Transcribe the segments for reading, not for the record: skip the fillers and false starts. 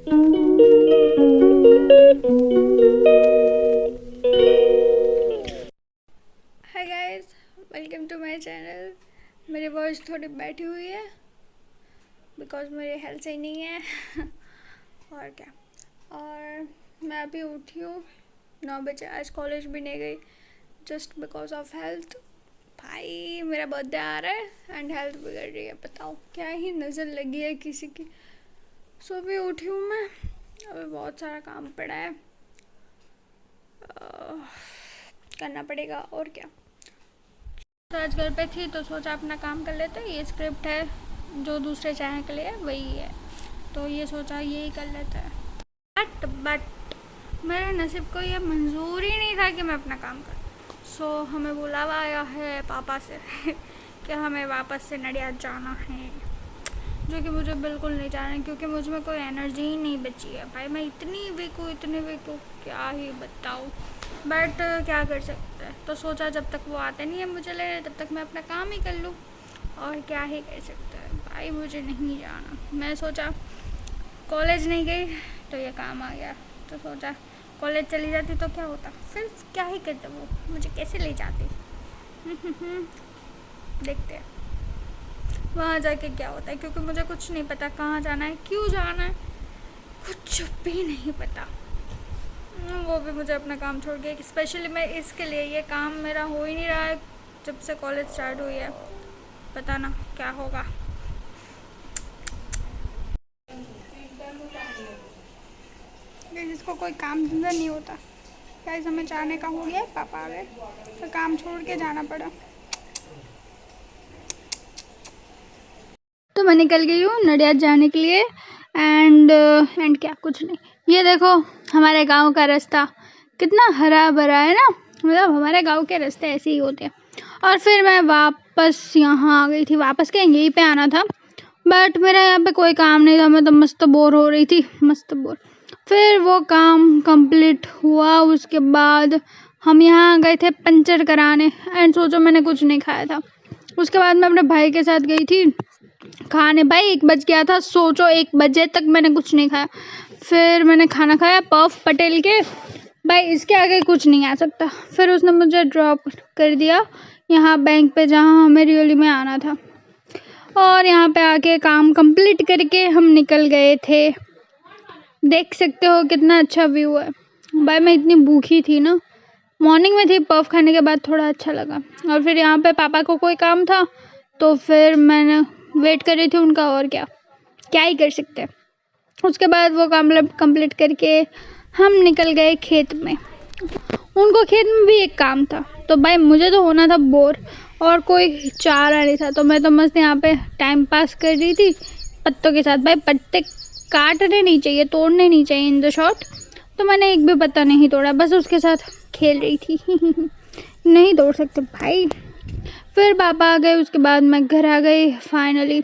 Hi guys, welcome to my channel. मेरी voice थोड़ी बैठी हुई है बिकॉज मेरी हेल्थ सही नहीं है। और क्या। और मैं अभी उठी हूँ 9 बजे। आज कॉलेज भी नहीं गई जस्ट बिकॉज ऑफ हेल्थ। भाई मेरा बर्थडे आ रहा है एंड हेल्थ बिगड़ रही है। बताओ क्या ही नज़र लगी है किसी की। सो अभी उठी हूँ मैं। अभी बहुत सारा काम पड़ा है, करना पड़ेगा और क्या। तो आज घर पे थी तो सोचा अपना काम कर लेते। ये स्क्रिप्ट है जो दूसरे चैनल के लिए वही है, तो ये सोचा यही कर लेते हैं। बट मेरे नसीब को ये मंजूर ही नहीं था कि मैं अपना काम करूँ। सो हमें बुलावा आया है पापा से कि हमें वापस से नडियाद जाना है, जो कि मुझे बिल्कुल नहीं जाना है क्योंकि मुझ में कोई एनर्जी ही नहीं बची है। भाई मैं इतनी वीक हूँ क्या ही बताऊँ। बट क्या कर सकते हैं। तो सोचा जब तक वो आते नहीं है मुझे ले तब तक मैं अपना काम ही कर लूँ, और क्या ही कर सकते हैं। भाई मुझे नहीं जाना। मैं सोचा कॉलेज नहीं गई तो ये काम आ गया, तो सोचा कॉलेज चली जाती तो क्या होता, फिर क्या ही करते, वो मुझे कैसे ले जाती। देखते हैं वहाँ जाके क्या होता है, क्योंकि मुझे कुछ नहीं पता कहाँ जाना है, क्यों जाना है, कुछ भी नहीं पता। वो भी मुझे अपना काम छोड़ के, स्पेशली मैं इसके लिए, ये काम मेरा हो ही नहीं रहा है जब से कॉलेज स्टार्ट हुई है। पता ना क्या होगा। जिसको कोई काम धंधा नहीं होता। गाइस हमें जाने का हो गया, पापा आ गए तो काम छोड़ के जाना पड़ा। तो मैं निकल गई हूँ नडियाद जाने के लिए। एंड क्या, कुछ नहीं। ये देखो हमारे गांव का रास्ता कितना हरा भरा है ना। मतलब हमारे गांव के रास्ते ऐसे ही होते हैं। और फिर मैं वापस यहाँ आ गई थी। वापस क्या, यहीं पे आना था, बट मेरा यहाँ पे कोई काम नहीं था। मैं तो मस्त बोर हो रही थी, मस्त बोर। फिर वो काम कंप्लीट हुआ, उसके बाद हम यहाँ गए थे पंचर कराने। एंड सोचो मैंने कुछ नहीं खाया था। उसके बाद मैं अपने भाई के साथ गई थी खाने। भाई 1 बज गया था, सोचो 1 बजे तक मैंने कुछ नहीं खाया। फिर मैंने खाना खाया पफ पटेल के। भाई इसके आगे कुछ नहीं आ सकता। फिर उसने मुझे ड्रॉप कर दिया यहाँ बैंक पे जहाँ हमें रियली में आना था। और यहाँ पे आके काम कंप्लीट करके हम निकल गए थे। देख सकते हो कितना अच्छा व्यू है। भाई मैं इतनी भूखी थी ना, मॉर्निंग में थी, पफ खाने के बाद थोड़ा अच्छा लगा। और फिर यहाँ पे पापा को कोई काम था तो फिर मैंने वेट कर रही थी उनका, और क्या ही कर सकते हैं। उसके बाद वो काम कंप्लीट करके हम निकल गए खेत में। उनको खेत में भी एक काम था, तो भाई मुझे तो होना था बोर और कोई चारा नहीं था। तो मैं तो मस्त यहाँ पे टाइम पास कर रही थी पत्तों के साथ। भाई पत्ते काटने नहीं चाहिए, तोड़ने नहीं चाहिए इन द शॉर्ट। तो मैंने एक भी पत्ता नहीं तोड़ा, बस उसके साथ खेल रही थी। नहीं तोड़ सकते भाई। फिर पापा आ गए, उसके बाद मैं घर आ गई फाइनली।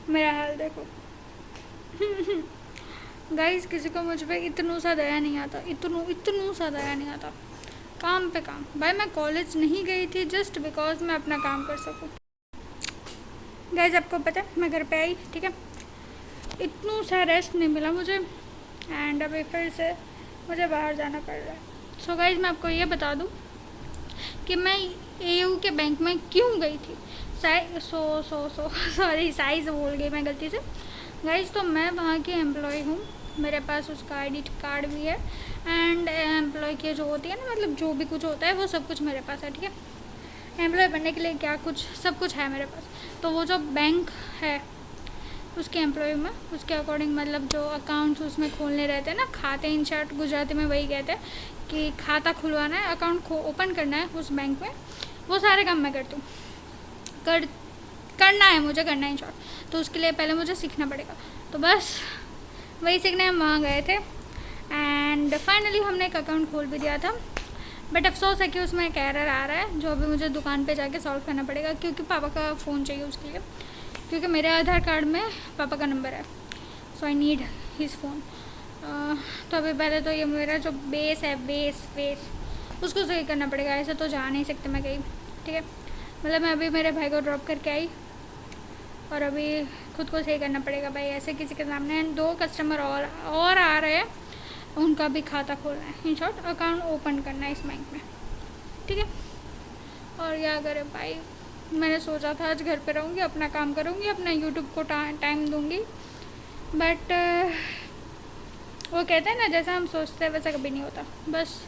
मेरा हाल देखो। गाइस किसी को मुझ पे इतनू सा दया नहीं आता, इतनू सा दया नहीं आता। काम पे काम। भाई मैं कॉलेज नहीं गई थी जस्ट बिकॉज मैं अपना काम कर सकूं। गाइस आपको पता है मैं घर पे आई, ठीक है, इतनू सा रेस्ट नहीं मिला मुझे एंड अभी फिर से मुझे बाहर जाना पड़ रहा है। सो गाइस मैं आपको ये बता दूं कि मैं एयू के बैंक में क्यों गई थी। सॉरी साइज भूल गई मैं गलती से। गाइस तो मैं वहाँ की एम्प्लॉय हूँ, मेरे पास उसका आईडी कार्ड भी है। एंड एम्प्लॉय की जो होती है ना, मतलब जो भी कुछ होता है वो सब कुछ मेरे पास है, ठीक है। एम्प्लॉय बनने के लिए क्या कुछ सब कुछ है मेरे पास। तो वो जो बैंक है उसके एम्प्लॉय में, उसके अकॉर्डिंग मतलब जो अकाउंट्स उसमें खोलने रहते हैं ना, खाते इन शॉर्ट गुजराती में वही कहते हैं कि खाता खुलवाना है, अकाउंट ओपन करना है उस बैंक में, वो सारे काम मैं करती हूँ। करना है मुझे, करना है इन शॉर्ट। तो उसके लिए पहले मुझे सीखना पड़ेगा, तो बस वही सीखने हम वहाँ गए थे। एंड फाइनली हमने एक अकाउंट खोल भी दिया था। बट अफसोस है कि उसमें एक एरर आ रहा है जो अभी मुझे दुकान पे जाके सॉल्व करना पड़ेगा, क्योंकि पापा का फ़ोन चाहिए उसके लिए, क्योंकि मेरे आधार कार्ड में पापा का नंबर है। सो आई नीड हिज फ़ोन। तो अभी पहले तो ये मेरा जो बेस है, बेस उसको सही करना पड़ेगा। ऐसे तो जा नहीं सकते मैं कहीं, ठीक है। मतलब मैं अभी मेरे भाई को ड्रॉप करके आई और अभी खुद को सही करना पड़ेगा भाई, ऐसे किसी के सामने। 2 कस्टमर और आ रहे हैं, उनका भी खाता खोलना है, इन शॉर्ट अकाउंट ओपन करना है इस बैंक में, ठीक है। और क्या करें भाई, मैंने सोचा था आज घर पे रहूँगी, अपना काम करूँगी, अपना यूट्यूब को टाइम दूँगी, बट वो कहते हैं ना जैसा हम सोचते हैं वैसा कभी नहीं होता, बस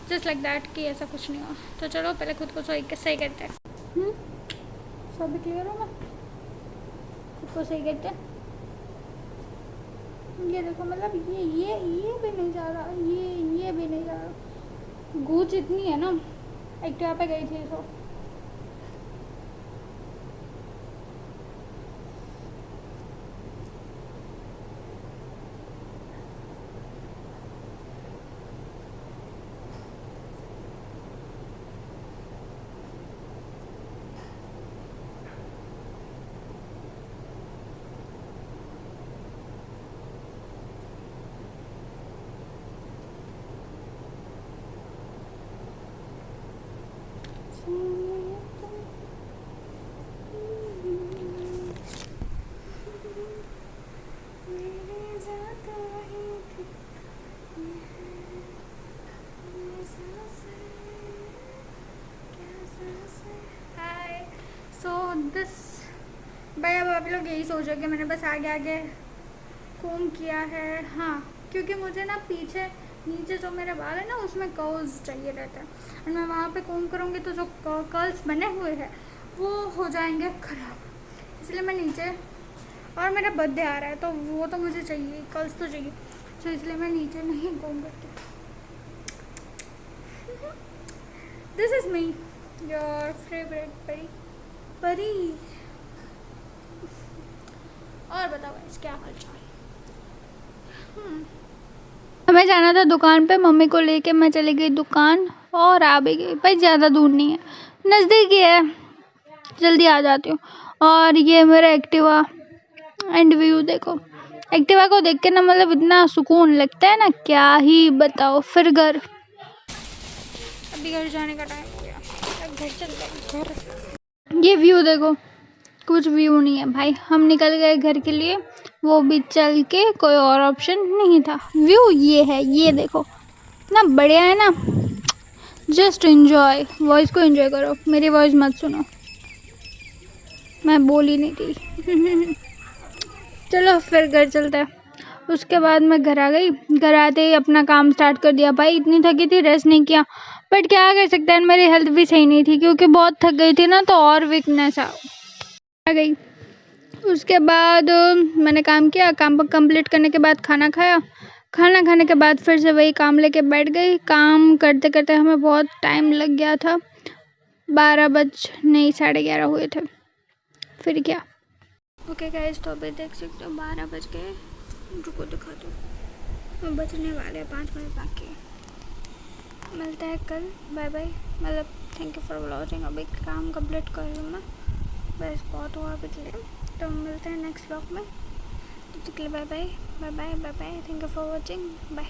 जस्ट लाइक दैट कि ऐसा कुछ नहीं हुआ। तो चलो पहले खुद को सही करते हैं। सब भी क्लियर हो ना, खुद को सही करते हैं। ये देखो मतलब ये भी नहीं जा रहा, ये भी नहीं जा रहा, गूंज इतनी है ना। एक्टिवा पे गई थी तो दिस भाई, अब आप लोग यही सोचोगे मैंने बस आगे कोम किया है। हाँ, क्योंकि मुझे ना पीछे नीचे जो मेरे बाल है ना उसमें कर्ल्स चाहिए रहते हैं, और मैं वहाँ पे कोम करूँगी तो जो कर्ल्स बने हुए हैं वो हो जाएंगे ख़राब, इसलिए मैं नीचे, और मेरा बर्थडे आ रहा है तो वो तो मुझे चाहिए, कर्ल्स तो चाहिए, तो इसलिए मैं नीचे नहीं कोम करती। This is me, your favourite परी। और बताओ क्या हाल चाल। हमें जाना था दुकान पे, मम्मी को लेके मैं चली गई दुकान और आ भी गई भाई, ज़्यादा दूर नहीं है, नज़दीक ही है, जल्दी आ जाती हूँ। और ये मेरा एक्टिवा एंड व्यू देखो, एक्टिवा को देख के ना मतलब इतना सुकून लगता है ना, क्या ही बताओ। फिर घर, अभी घर जाने का टाइम हो गया, घर चलते हैं घर। ये व्यू देखो, कुछ व्यू नहीं है भाई, हम निकल गए घर के लिए, वो भी चल के, कोई और ऑप्शन नहीं था। व्यू ये है, ये देखो ना, बढ़िया है ना, जस्ट एंजॉय। वॉइस को एंजॉय करो, मेरी वॉइस मत सुनो, मैं बोल ही नहीं थी। चलो फिर घर चलते हैं। उसके बाद मैं घर आ गई, घर आते ही अपना काम स्टार्ट कर दिया भाई, इतनी थकी थी, रेस्ट नहीं किया, बट क्या कर सकते हैं, मेरी हेल्थ भी सही नहीं थी क्योंकि बहुत थक गई थी ना, तो और वीकनेस आ गई। उसके बाद मैंने काम किया, काम कंप्लीट करने के बाद खाना खाया, खाना खाने के बाद फिर से वही काम लेके बैठ गई। काम करते करते हमें बहुत टाइम लग गया था, 11 हुए थे। फिर क्या, ओके गाइस, तो अभी देख सकते हो 12 बज गए, रुको दिखा दो, बजने वाले 5 मिनट बाकी। मिलता है कल, बाय बाय, मतलब थैंक यू फॉर वॉचिंग। अभी काम कंप्लीट कर लूँ मैं, बस बहुत हुआ अभी के लिए, तो मिलते हैं नेक्स्ट ब्लॉग में। तो bye bye bye bye bye bye, thank you for watching, bye.